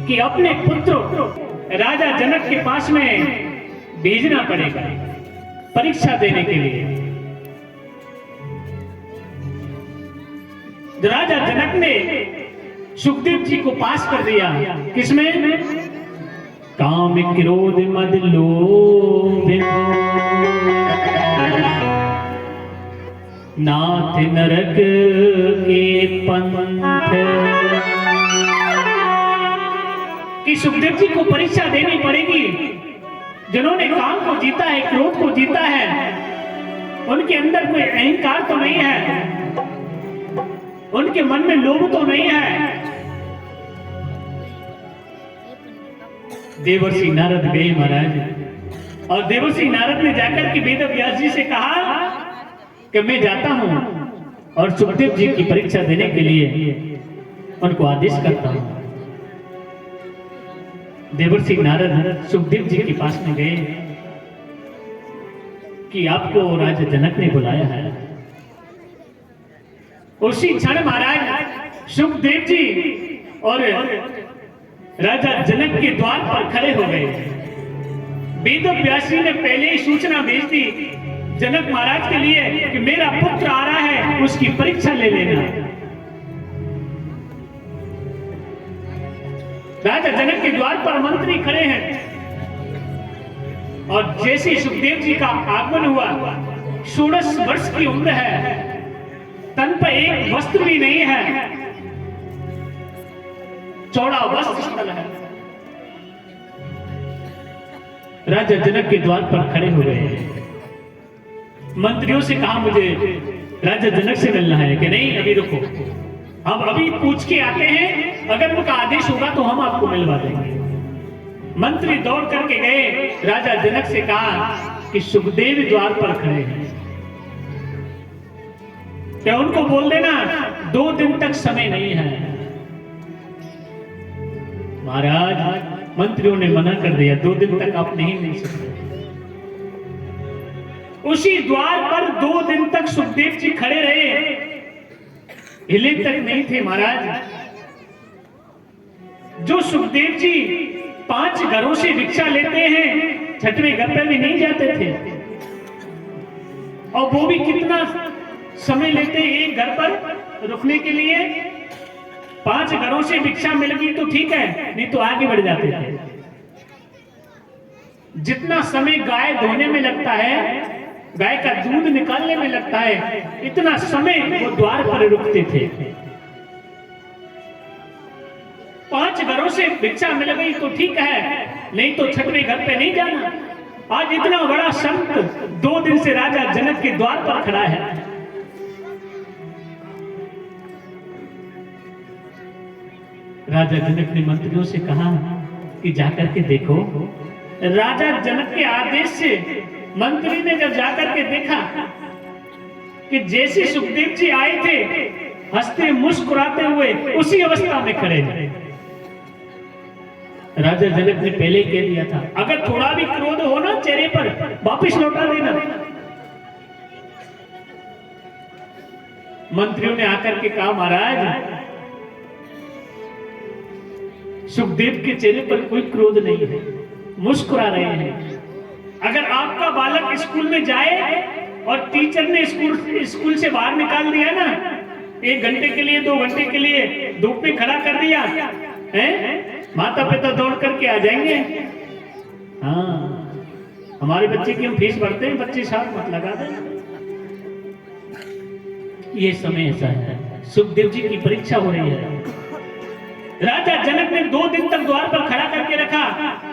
कि अपने पुत्र राजा जनक के पास में भेजना पड़ेगा परीक्षा देने के लिए। राजा जनक ने सुखदेव जी को पास कर दिया, किसमें? काम क्रोध मद लोभ नाथ नरक के पंथ, कि सुखदेव जी को परीक्षा देनी पड़ेगी। जिन्होंने काम को जीता है, क्रोध को जीता है, उनके अंदर कोई अहंकार तो नहीं है, उनके मन में लोभ तो नहीं है। देवर्षि नारद गए महाराज, और देवर्षि नारद ने जाकर के वेद व्यास जी से कहा कि मैं जाता हूं और सुखदेव जी की परीक्षा देने के लिए उनको आदेश करता हूं। देवर्षि नारद सुखदेव जी के पास में गए कि आपको राजा जनक ने बुलाया है। उसी क्षण महाराज सुखदेव जी और राजा जनक के द्वार पर खड़े हो गए। वेद व्यास जी ने पहले ही सूचना भेज दी जनक महाराज के लिए कि मेरा पुत्र आ रहा है, उसकी परीक्षा ले लेना। राजा जनक के द्वार पर मंत्री खड़े हैं, और जैसे सुखदेव जी का आगमन हुआ, 16 वर्ष की उम्र है, तन पर एक वस्त्र भी नहीं है, चौड़ा वस्त्र स्थल है। राजा जनक के द्वार पर खड़े हो गए। मंत्रियों से कहा मुझे राजा जनक से मिलना है कि नहीं, अभी रुको, हम अभी पूछ के आते हैं, अगर उनका आदेश होगा तो हम आपको मिलवा देंगे। मंत्री दौड़ करके गए, राजा जनक से कहा कि सुखदेव द्वार पर खड़े हैं, क्या उनको बोल देना 2 दिन तक समय नहीं है। महाराज मंत्रियों ने मना कर दिया, 2 दिन तक आप नहीं मिल सकते। उसी द्वार पर 2 दिन तक सुखदेव जी खड़े रहे, हिले तक नहीं थे महाराज। जो सुखदेव जी 5 घरों से भिक्षा लेते हैं, 6वें घर पर भी नहीं जाते थे, और वो भी कितना समय लेते हैं एक घर पर रुकने के लिए। 5 घरों से भिक्षा मिल गई तो ठीक है, नहीं तो आगे बढ़ जाते थे। जितना समय गाय धोने में लगता है, गाय का दूध निकालने में लगता है, इतना समय वो द्वार पर रुकते थे। 5 घरों से भिक्षा मिल गई तो ठीक है, नहीं तो 6वें घर पे नहीं जाना। आज इतना बड़ा संत 2 दिन से राजा जनक के द्वार पर खड़ा है। राजा जनक ने मंत्रियों से कहा कि जाकर के देखो। राजा जनक के आदेश से मंत्री ने जब जाकर के देखा कि जैसे सुखदेव जी आए थे, हंसते मुस्कुराते हुए उसी अवस्था में खड़े हैं। राजा जनक ने पहले कह दिया था, अगर थोड़ा भी क्रोध हो ना चेहरे पर, वापिस लौटा देना। मंत्रियों ने आकर के कहा, महाराज सुखदेव के चेहरे पर कोई क्रोध नहीं है, मुस्कुरा रहे हैं। अगर आपका बालक स्कूल में जाए और टीचर ने स्कूल से बाहर निकाल दिया ना, 1 घंटे के लिए 2 घंटे के लिए धूप में खड़ा कर दिया है, माता पिता दौड़ करके आ जाएंगे। हाँ, हमारे बच्चे की हम फीस भरते हैं, बच्चे साथ मत लगा दें। ये समय ऐसा है, सुखदेव जी की परीक्षा हो रही है। राजा जनक ने 2 दिन तक द्वार पर खड़ा करके रखा,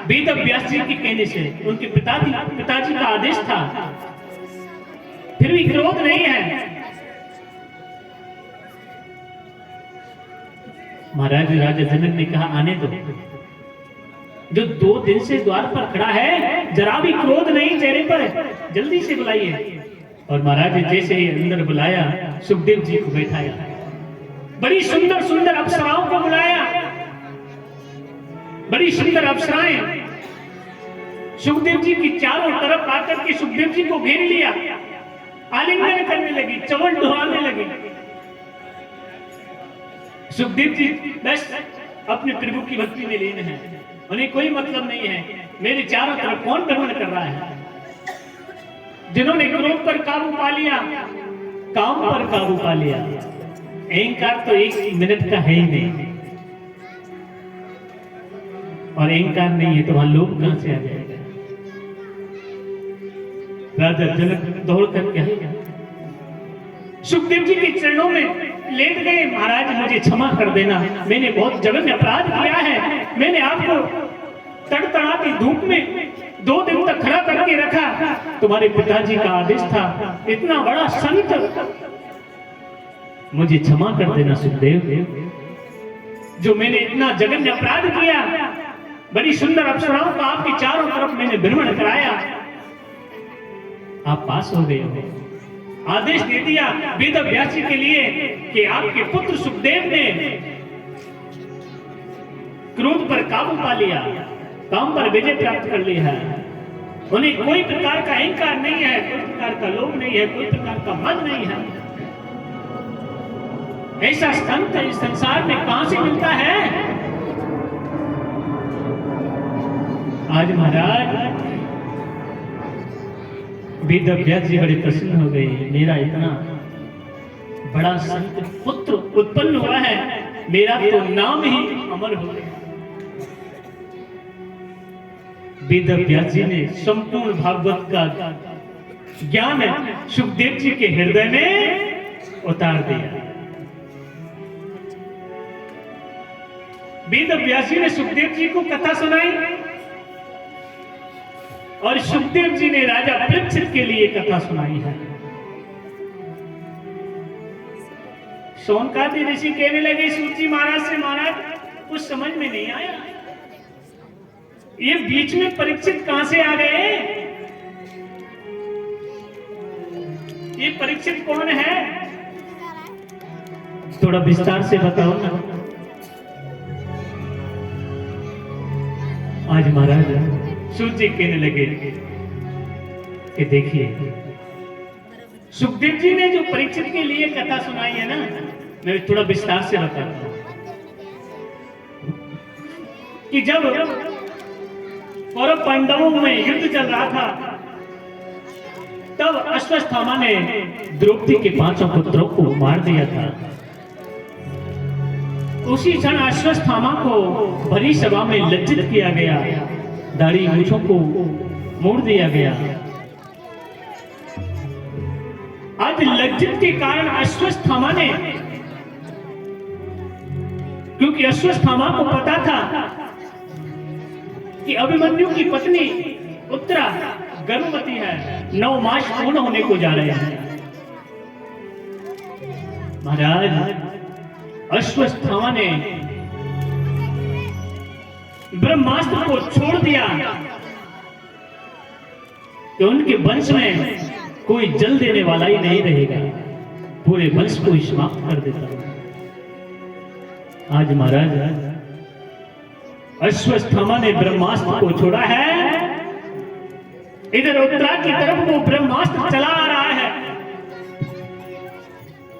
वेद व्यास जी के कहने से, उनके पिताजी का आदेश था, फिर भी क्रोध नहीं है। महाराज राजा जनक ने कहा, आने दो, जो 2 दिन से द्वार पर खड़ा है, जरा भी क्रोध नहीं चेहरे पर, जल्दी से बुलाइए। और महाराज जैसे ही अंदर बुलाया, सुखदेव जी को बैठाया, बड़ी सुंदर सुंदर अप्सराओं को बुलाया, बड़ी सुंदर अप्सराएं सुखदेव जी की चारों तरफ आकर के सुखदेव जी को घेर लिया, आलिंगन करने लगी, चवल डुलाने लगी। सुखदेव जी बस अपने प्रभु की भक्ति में लीन है, उन्हें कोई मतलब नहीं है मेरे चारों तरफ कौन भ्रमण कर रहा है। जिन्होंने क्रोध पर काबू पा लिया, काम पर काबू पा लिया, अहंकार तो 1 मिनट का है ही नहीं, और अहंकार नहीं है तो वहां लोभ कहां से आ जाएगा। राजा जनक दौड़ करके आए, सुखदेव जी के चरणों में लेट गए। महाराज मुझे क्षमा कर देना, मैंने बहुत जघन्य अपराध किया है, मैंने आपको तड़तड़ाती धूप में 2 दिन तक खड़ा करके रखा, तुम्हारे पिताजी का आदेश था, इतना बड़ा संत, मुझे क्षमा कर देना सुखदेव, जो मैंने इतना जघन्य अपराध किया। बड़ी सुंदर अप्सराओं का आपके चारों तरफ मैंने भ्रमण कराया, आप पास हो गए हो। आदेश दे दिया वेद व्यासी के लिए कि आपके पुत्र सुखदेव ने क्रोध पर काबू पा लिया, काम पर विजय प्राप्त कर लिया है, उन्हें कोई प्रकार का अहंकार नहीं है, कोई प्रकार का लोभ नहीं है, कोई प्रकार का मन नहीं है। ऐसा संत इस संसार में कहां से मिलता है। आज महाराज वेद व्यास जी बड़े प्रसन्न हो गए, मेरा इतना बड़ा संत पुत्र उत्पन्न हुआ है, मेरा तो नाम ही अमर हो गया। वेद व्यास जी ने संपूर्ण भागवत का ज्ञान सुखदेव जी के हृदय में उतार दिया। वेद व्यास जी ने सुखदेव जी को कथा सुनाई, और सुखदेव जी ने राजा परीक्षित के लिए कथा सुनाई है। सोनकादि ऋषि कहने लगे सूत जी महाराज से, महाराज कुछ समझ में नहीं आया, ये बीच में परीक्षित कहां से आ गए, ये परीक्षित कौन है, थोड़ा विस्तार से बताओ ना। आज महाराज सूत जी कहने लगे कि देखिए सुखदेव जी ने जो परीक्षित के लिए कथा सुनाई है ना, मैं थोड़ा विस्तार से बताता हूं कि जब कौरव पांडवों में युद्ध चल रहा था, तब अश्वत्थामा ने द्रौपदी के 5 पुत्रों को मार दिया था। उसी क्षण अश्वत्थामा को भरी सभा में लज्जित किया गया, दाढ़ी मूंछों को मोड़ दिया गया। आज लज्जित के कारण अश्वत्थामा ने, क्योंकि अश्वत्थामा को पता था कि अभिमन्यु की पत्नी उत्तरा गर्भवती है, 9 मास पूर्ण होने को जा रहे हैं। महाराज अश्वत्थामा ने ब्रह्मास्त्र को छोड़ दिया कि उनके वंश में कोई जल देने वाला ही नहीं रहेगा, पूरे वंश को ही समाप्त कर देता। आज महाराज अश्वत्थामा ने ब्रह्मास्त्र को छोड़ा है, इधर उत्तरा की तरफ वो ब्रह्मास्त्र चला आ रहा है,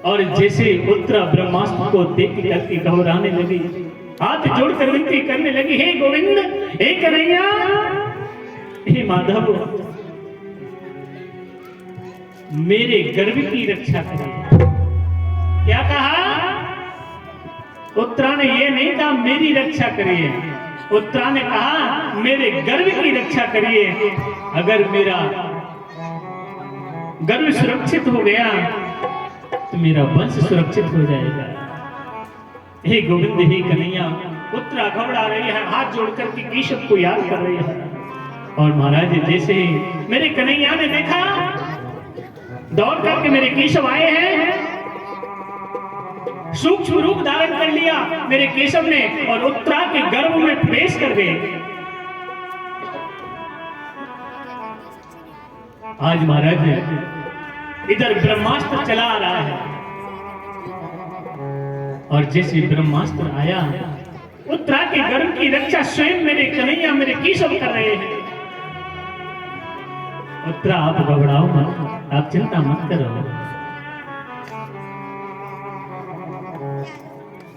और जैसे उत्तरा ब्रह्मास्त्र को देख करके घबराने लगी, हाथ जोड़कर विनती करने लगी, हे गोविंद, हे कन्हैया, हे माधव, मेरे गर्भ की रक्षा करिए। क्या कहा? उत्तरा ने ये नहीं कहा मेरी रक्षा करिए, उत्तरा ने कहा मेरे गर्भ की रक्षा करिए। अगर मेरा गर्भ सुरक्षित हो गया तो मेरा वंश सुरक्षित हो जाएगा। हे गोविंद, हे कन्हैया। उत्तरा घबरा रही है, हाथ जोड़कर के केशव को याद कर रही है। और महाराज जैसे ही मेरे कन्हैया ने देखा, दौड़ करके मेरे केशव आए हैं, सूक्ष्म रूप धारण कर लिया मेरे केशव ने और उत्तरा के गर्भ में प्रवेश कर गए। आज महाराज इधर ब्रह्मास्त्र चला आ रहा है, और जैसे ब्रह्मास्त्र आया, उत्तरा के गर्भ की रक्षा स्वयं मेरे कन्हैया, मेरे केशव कर रहे हैं। उत्तरा, आप घबराओ मत, आप चिंता मत करो।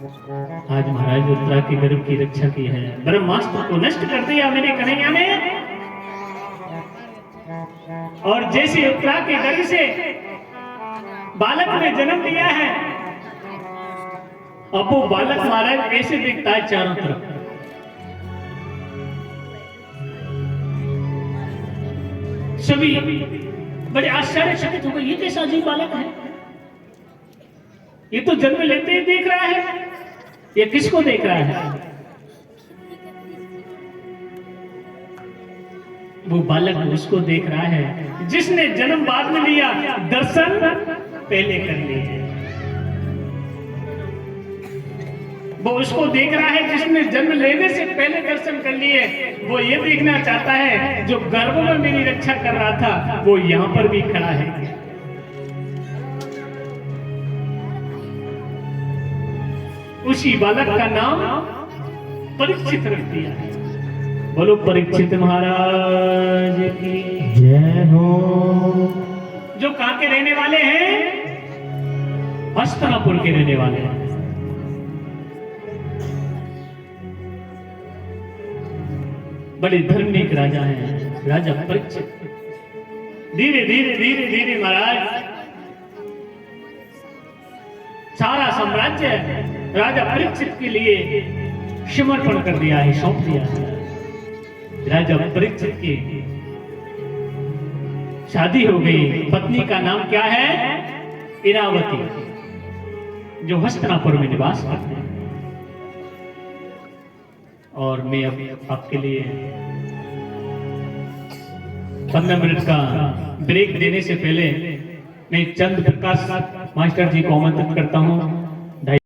आज महाराज उत्तरा के गर्भ की रक्षा की है, ब्रह्मास्त्र को नष्ट कर दिया मेरे कन्हैया ने। और जैसे उत्तरा के गर्भ से बालक ने जन्म लिया है, अब वो बालक महाराज ऐसे दिखता है चारों तरफ। सभी बड़े आश्चर्यचकित हो गए, ये कैसा अजीब बालक है, ये तो जन्म लेते ही देख रहा है, ये किसको देख रहा है? वो बालक उसको देख रहा है जिसने जन्म बाद में लिया, दर्शन पहले कर लिए। वो उसको देख रहा है जिसने जन्म लेने से पहले दर्शन कर लिए। वो ये देखना चाहता है जो गर्भ में मेरी रक्षा कर रहा था वो यहां पर भी खड़ा है। उसी बालक का नाम परीक्षित रख दिया है। बोलो परीक्षित महाराज की जय हो। जो कहां के रहने वाले हैं? हस्तिनापुर के रहने वाले हैं। बड़े धर्मिक राजा हैं, राजा परीक्षित। धीरे धीरे धीरे धीरे महाराज सारा साम्राज्य राजा परीक्षित के लिए समर्पण कर दिया है, सौंप दिया है। राजा परीक्षित की शादी हो गई। पत्नी का नाम क्या है? इरावती, जो हस्तिनापुर में निवास करते हैं। और मैं अब आपके लिए 15 मिनट का ब्रेक देने से पहले मैं चंद प्रकाश मास्टर जी को आमंत्रित करता हूं